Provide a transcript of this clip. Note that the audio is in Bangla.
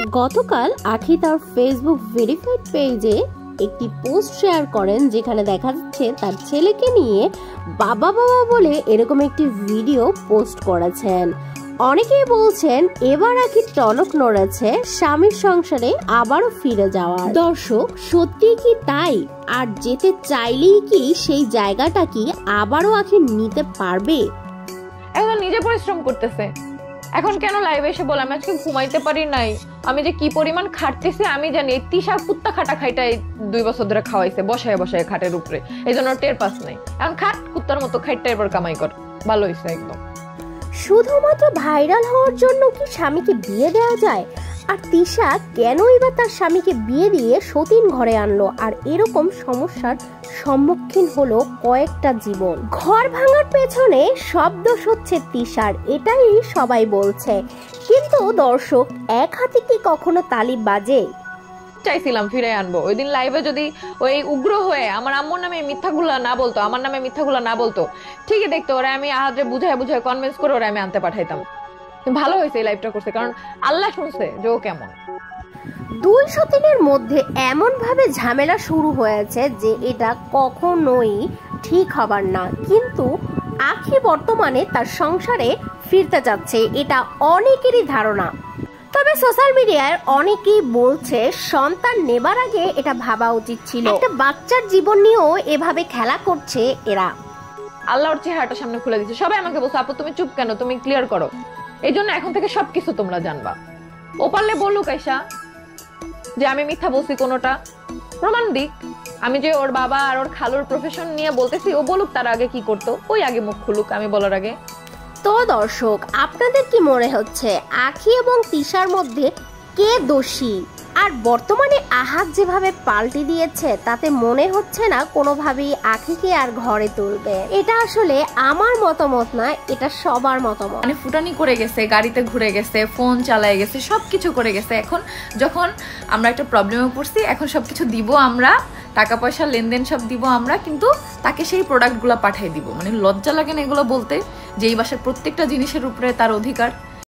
গতকাল আখি তার ফেসবুক ভেরিফাইড পেজে একটি পোস্ট শেয়ার করেন যেখানে দেখা যাচ্ছে তার ছেলেকে নিয়ে বাবা বাবা বলে এরকম একটি ভিডিও পোস্ট করেছেন। অনেকেই বলছেন এবার আখি টনক নড়েছে স্বামীর সংসারে আবারও ফিরে যাওয়ার। দর্শক, সত্যি কি তাই? আর যেতে চাইলেই কি সেই জায়গাটা কি আবারও আখি নিতে পারবে? এখন নিজে পরিশ্রম করতেছে, এখন কেন লাইভে এসে বলে আমি আজকে ঘুমাইতে পারি নাই, আমি যে কি পরিমাণ খাটতেছি আমি জানি। এই তিশা কুত্তা খাটা খাইটাই 2 বছর ধরে খাওয়াইছে বসায় বসায় খাটের উপরে, এই জন্য টের পাস নাই। এখন খাট কুত্তার মতো খাইটা এবার কামাই কর, ভালো হয়েছে একদম। শুধুমাত্র ভাইরাল হওয়ার জন্য কি স্বামীকে বিয়ে দেওয়া যায়? আর তিশা কেনই বা তার স্বামীকে বিয়ে দিয়ে সতীন ঘরে আনলো? আর এরকম সমস্যার সম্মুখীন হলো কয়েকটা জীবন। ঘর ভাঙার পেছনে সব দোষ হচ্ছে তিশার, এটাই সবাই বলছে। কিন্তু দর্শক, এক হাতে কি কখনো তালি বাজে? চাইছিলাম ফিরে আনবো, ওই দিন লাইভে যদি ওই উগ্র হয়ে আমার আম্মুর নামে মিথ্যাগুলা না বলতো, আমার নামে মিথ্যাগুলা না বলতো, ঠিকই দেখতো ওরা আমি আহাজে বুঝায় বুঝায় কনভিন্স করে ওরা আমি আনতে পাঠাইতাম। ভালো হয়েছে এই লাইভটা করছে, কারণ আল্লাহ শুনছে যে ও কেমন। 2 সতীনের মধ্যে এমন ভাবে ঝামেলা শুরু হয়েছে যে এটা কখনোই ঠিক হবার না। কিন্তু আখি বর্তমানে তার সংসারে ফিরতে যাচ্ছে, এটা অনেকেরই ধারণা। তবে সোশ্যাল মিডিয়ায় অনেকেই বলছে সন্তান নেবার আগে এটা ভাবা উচিত ছিল। একটা বাচ্চার জীবন নিয়েও এভাবে খেলা করছে এরা। আল্লাহর চেহারাটা সামনে খুলে দিচ্ছে। সবাই আমাকে বলছে আপু তুমি চুপ কেন, তুমি ক্লিয়ার করো। এই জন্য এখন থেকে সবকিছু তোমরা জানবা। ও পারলে বলুক আয়শা যে আমি মিথ্যা বলছি, কোনোটা প্রমাণ দিক। আমি যে ওর বাবা আর ওর খালুর প্রফেশন নিয়ে বলতেছি, ও বলুক তার আগে কি করতো, ওই আগে মুখ খুলুক আমি বলার আগে। তো দর্শক, আপনাদের কি মনে হচ্ছে আখি এবং তিশার মধ্যে কে দোষী? আর বর্তমানে আহাত যেভাবে পাল্টে দিয়েছে তাতে মনে হচ্ছে না কোনোভাবেই আখিকে আর ঘরে তুলবে। এটা আসলে আমার মতামত না, এটা সবার মতামত। মানে ফুটানি করে গেছে, গাড়িতে ঘুরে গেছে, ফোন চালায় গেছে, সবকিছু করে গেছে। এখন যখন আমরা একটা প্রবলেমে পড়ছি, এখন সবকিছু দিব আমরা, টাকা পয়সা লেনদেন সব দিব আমরা, কিন্তু তাকে সেই প্রোডাক্টগুলো পাঠিয়ে দিব। মানে লজ্জা লাগে না এগুলো বলতে, যে এই বাসার প্রত্যেকটা জিনিসের উপরে তার অধিকার।